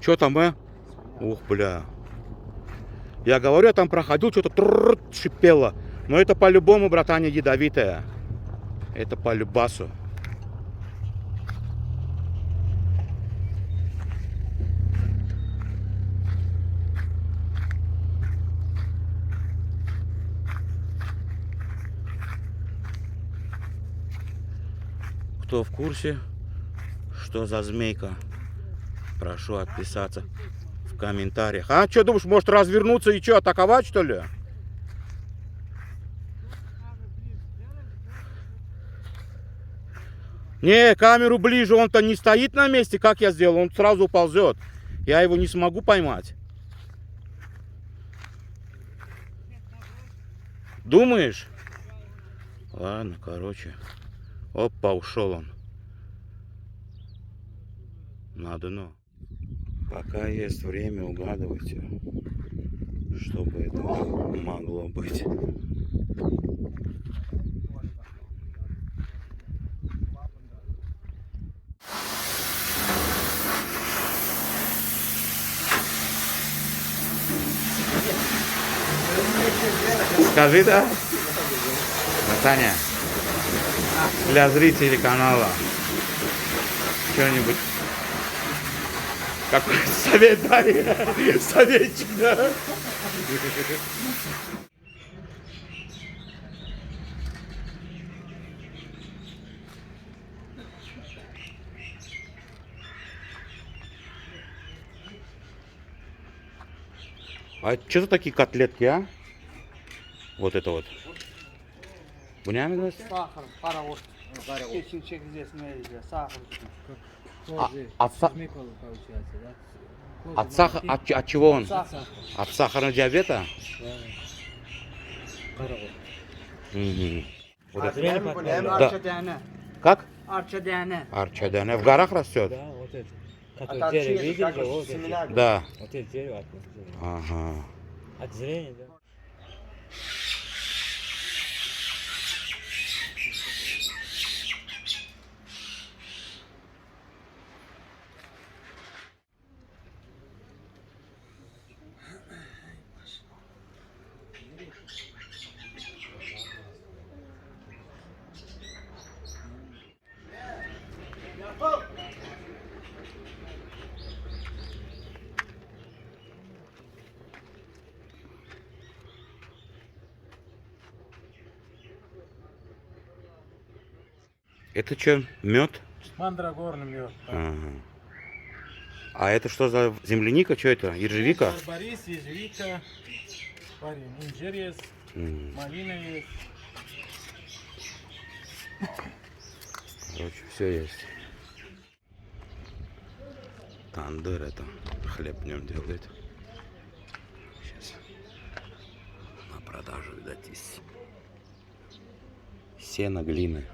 Что там, Ух, бля. Я говорю, я там проходил, что-то шипело. Но это по-любому, братане, ядовитое. Это по любасу. Кто в курсе, что за змейка, прошу отписаться в комментариях. А, что думаешь, может развернуться и что, атаковать, что ли? Не, камеру ближе, он-то не стоит на месте, как я сделал, он сразу ползет. Я его не смогу поймать. Думаешь? Ладно, короче. Опа, ушел он. На дно. Пока есть время, угадывайте, что бы это могло быть. Скажи, да? Таня, для зрителей канала что-нибудь, какой совет дай, советчик, да? А что за такие котлетки, а? Вот это вот. Сахар, паровоз. Печенчик здесь, сахар. От сахара, от чего он? Сахар. От сахарного диабета? Да. Вот это. Да. Как? Арчадяне. Арчадяне. В горах растет? Да, вот это. Который дерево видели, вот это. Да. Вот это дерево. Ага. От зрения, да. Это что, мед? Мандрагорный мед. Ага. А это что за земляника? Что это? Ежевика? Борис, ежевика, инжир есть, малина есть. Короче, все есть. Тандыр это. Хлеб в нем делает. Сейчас. На продажу, видать, из сена, глины.